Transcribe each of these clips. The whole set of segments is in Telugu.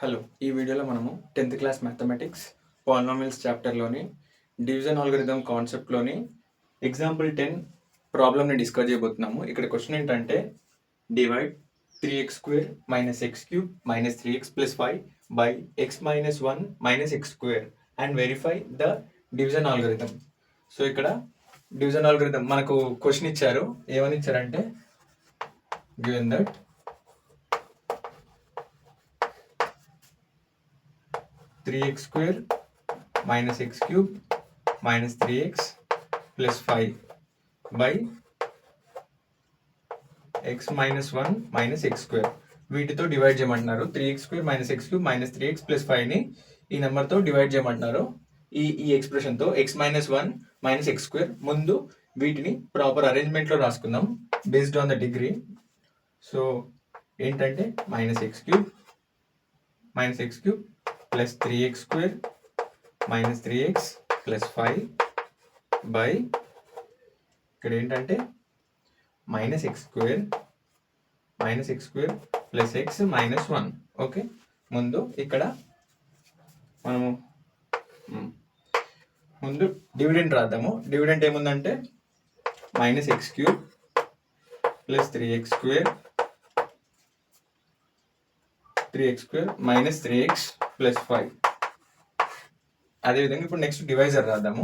హలో, ఈ వీడియోలో మనము 10th క్లాస్ మ్యాథమెటిక్స్ పాలినామియల్స్ చాప్టర్లోని డివిజన్ ఆల్గరిథం కాన్సెప్ట్లోని ఎగ్జాంపుల్ 10 ప్రాబ్లమ్ని డిస్కస్ చేయబోతున్నాము. ఇక్కడ క్వశ్చన్ ఏంటంటే divide 3x² - x³ - 3x + 5 by x - 1 - x² and verify the division algorithm. So ఇక్కడ డివిజన్ ఆల్గరిథం మనకు క్వశ్చన్ ఇచ్చారు. ఏమని ఇచ్చారంటే given that 3x² - x³ - 3x + 5 by x - 1 - x² వీటితో డివైడ్ చేయమంటున్నారు. 3x² - x³ - 3x + 5ని ఈ నెంబర్తో డివైడ్ చేయమంటున్నారు. ఈ ఎక్స్ప్రెషన్తో x - 1 - x² ముందు వీటిని ప్రాపర్ అరేంజ్మెంట్లో రాసుకుందాం based on the degree. So ఏంటంటే -x³ - x³ plus 3x² minus 3x plus 5 by ఇక్కడ ఏంటంటే -x² plus x minus 1. Okay, ముందు ఇక్కడ మనము ముందు డివిడెంట్ రాద్దాము. డివిడెంట్ ఏముందంటే -x³ plus 3x² minus 3x plus 5. అదేవిధంగా ఇప్పుడు నెక్స్ట్ డివైజర్ రాద్దాము.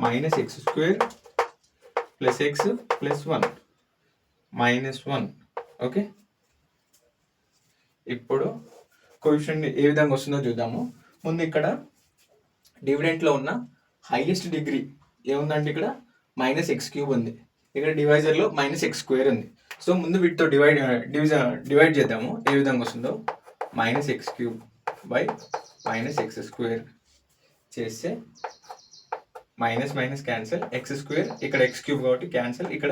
-x² plus x plus 1 minus 1. Okay, ఇప్పుడు కోఎఫిషియంట్ ఏ విధంగా వస్తుందో చూద్దాము. ముందు ఇక్కడ డివిడెంట్లో ఉన్న హైయెస్ట్ డిగ్రీ ఏముందంటే ఇక్కడ -x³ ఉంది, ఇక్కడ డివైజర్లో -x² ఉంది. సో ముందు వీటితో డివైడ్ చేద్దాము. ఏ విధంగా వస్తుందో -x³ బై -x² చేస్తే మైనస్ మైనస్ క్యాన్సిల్, x² ఇక్కడ x³ కాబట్టి క్యాన్సిల్, ఇక్కడ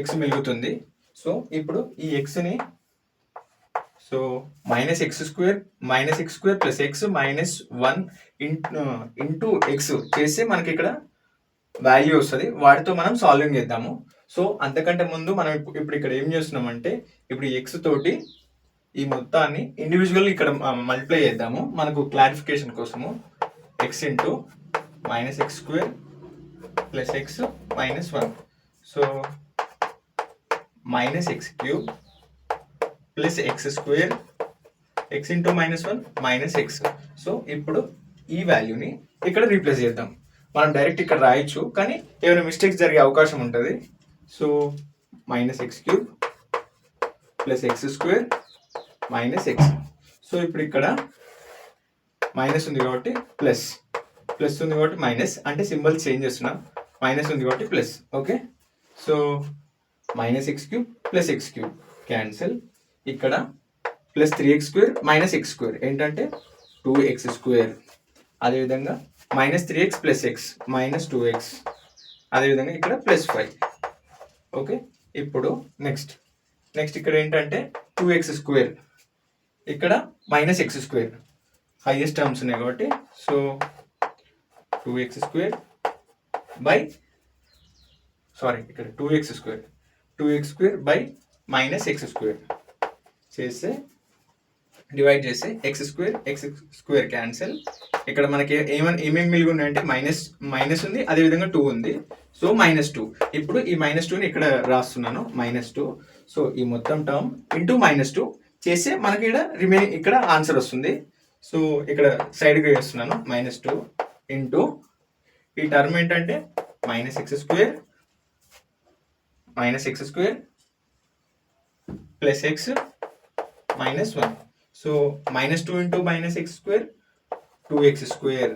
x మిగులుతుంది. సో ఇప్పుడు ఈ xని so -x² plus x -1 into x చేస్తే మనకి ఇక్కడ వాల్యూ వస్తుంది. వాటితో మనం సాల్వింగ్ చేద్దాము. సో అంతకంటే ముందు మనం ఇప్పుడు ఇక్కడ ఏం చేస్తున్నామంటే ఇప్పుడు ఈ x తోటి ఈ మొత్తాన్ని ఇండివిజువల్ ఇక్కడ మల్టిప్లై చేద్దాము మనకు క్లారిఫికేషన్ కోసము. x into -x² plus x -1. So -x³ plus x² x into -1 - x. So ఇప్పుడు ఈ వాల్యూని ఇక్కడ రీప్లేస్ చేద్దాం. మనం డైరెక్ట్ ఇక్కడ రాయొచ్చు, కానీ ఏమైనా మిస్టేక్స్ జరిగే అవకాశం ఉంటుంది. So -x³ plus x² minus x. So ఇప్పుడు ఇక్కడ మైనస్ ఉంది కాబట్టి ప్లస్ ఉంది కాబట్టి మైనస్, అంటే సింబల్ చేంజ్ చేస్తున్నాం. మైనస్ ఉంది కాబట్టి plus. Okay, so -x³ plus x³ cancel, ఇక్కడ ప్లస్ 3x² - x² ఏంటంటే 2x². అదేవిధంగా -3x ప్లస్ x -2x. అదేవిధంగా ఇక్కడ ప్లస్ 5. ఓకే, ఇప్పుడు నెక్స్ట్ ఇక్కడ ఏంటంటే 2x², ఇక్కడ -x² హైయెస్ట్ టర్మ్స్ ఉన్నాయి కాబట్టి సో 2x² బై ఇక్కడ 2x² బై -x² చేస్తే డివైడ్ చేస్తే x² క్యాన్సిల్. ఇక్కడ మనకి ఏమేమి మిగిలి ఉన్నాయంటే మైనస్ ఉంది, అదేవిధంగా 2 ఉంది. సో -2. ఇప్పుడు ఈ -2ని ఇక్కడ రాస్తున్నాను -2. సో ఈ మొత్తం టర్మ్ ఇంటూ -2 చేస్తే మనకి ఇక్కడ రిమైనింగ్ ఇక్కడ ఆన్సర్ వస్తుంది. సో ఇక్కడ సైడ్గా చేస్తున్నాను -2 ఇంటూ ఈ టర్మ్ ఏంటంటే -x² plus x -1. So -2 into -x² 2x²,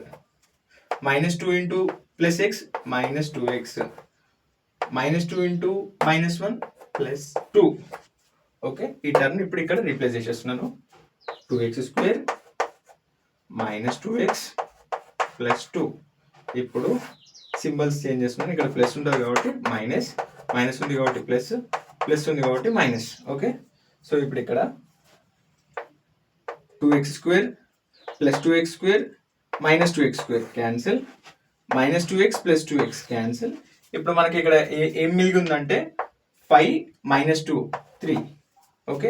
-2 into plus x -2x, -2 into -1 plus 2. Okay, ఈ టర్మ్ ఇప్పుడు ఇక్కడ రీప్లేస్ చేసేస్తున్నాను. 2x² -2x plus 2. ఇప్పుడు సింబల్స్ చేంజ్ చేస్తున్నాను. ఇక్కడ ప్లస్ ఉంటుంది కాబట్టి మైనస్ ఉంది కాబట్టి ప్లస్ ఉంది కాబట్టి మైనస్. ఓకే, సో ఇప్పుడు ఇక్కడ 2x² plus 2x² -2x² cancel, -2x plus 2x cancel. ఇప్పుడు మనకి ఇక్కడ ఏం మిగిలి ఉందంటే 5 - 2 3. ఓకే,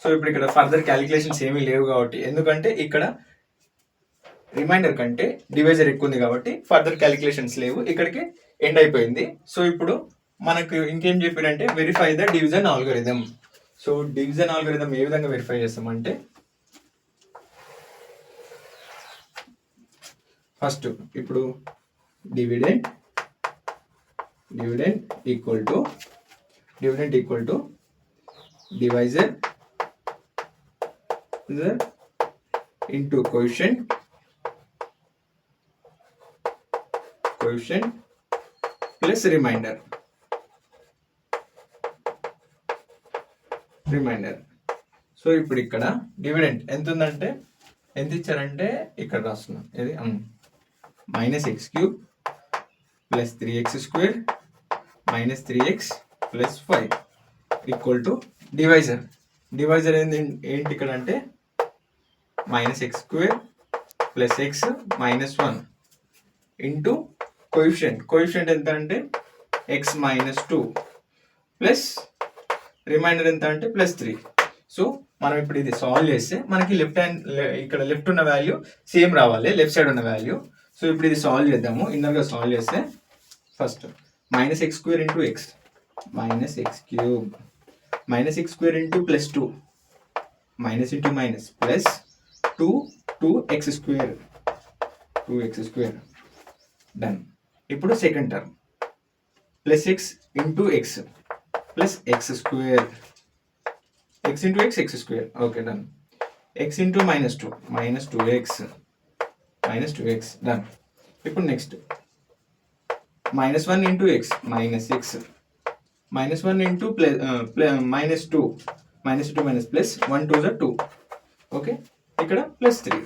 సో ఇప్పుడు ఇక్కడ ఫర్దర్ క్యాలిక్యులేషన్స్ ఏమీ లేవు కాబట్టి, ఎందుకంటే ఇక్కడ రిమైండర్ కంటే డివైజర్ ఎక్కువ ఉంది కాబట్టి ఫర్దర్ క్యాలిక్యులేషన్స్ లేవు, ఇక్కడికి ఎండ్ అయిపోయింది. సో ఇప్పుడు మనకు ఇంకేం చెప్పారంటే verify the division algorithm. So division algorithm ఏ విధంగా వెరిఫై చేస్తామంటే, ఫస్ట్ ఇప్పుడు dividend equal to divisor into coefficient plus remainder. So ఇప్పుడు ఇక్కడ డివిడెంట్ ఎంత ఉందంటే, ఎంత ఇచ్చారంటే ఇక్కడ రాస్తున్నాం, ఇది -x³ plus 3x² minus 3x plus 5 equal to divisor ఏంటి ఇక్కడ అంటే -x² plus x -1 into coefficient ఎంత అంటే x -2 ప్లస్ రిమైండర్ ఎంత అంటే +3. సో మనం ఇప్పుడు ఇది సాల్వ్ చేస్తే మనకి ఇక్కడ లెఫ్ట్ ఉన్న వాల్యూ సేమ్ రావాలి, లెఫ్ట్ సైడ్ ఉన్న వాల్యూ. సో ఇప్పుడు ఇది సాల్వ్ చేద్దాము. ఇన్నర్గా సాల్వ్ చేస్తే first -x² into x -x³ -x² into +2 minus into minus plus 2x². Done. ఇప్పుడు second term +x into x plus x² x into x x². Okay done. x into -2 -2x done. ఇప్పుడు next -1 into x -x -1 into -2 -2 minus plus 1 2 2. Okay, ఇక్కడ +3,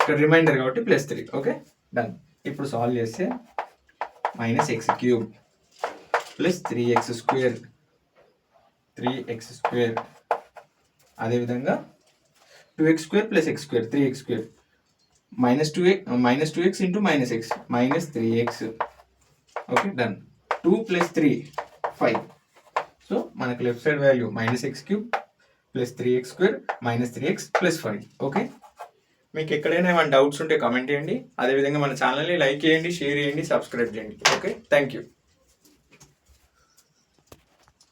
ఇక్కడ రిమైండర్ కాబట్టి +3. Okay done. ఇప్పుడు సాల్వ్ చేస్తే -x³ ప్లస్ 3x² అదేవిధంగా 2x² ప్లస్ x² 3x² -2x into -x -3x. Okay done. 2 + 3 5. So మనకు left side value -x³ plus 3x² -3x plus 5. Okay, మీకు ఎక్కడైనా ఏమైనా డౌట్స్ ఉంటే కామెంట్ చేయండి. అదేవిధంగా మన ఛానల్ని లైక్ చేయండి, షేర్ చేయండి, సబ్స్క్రైబ్ చేయండి. Okay, thank you.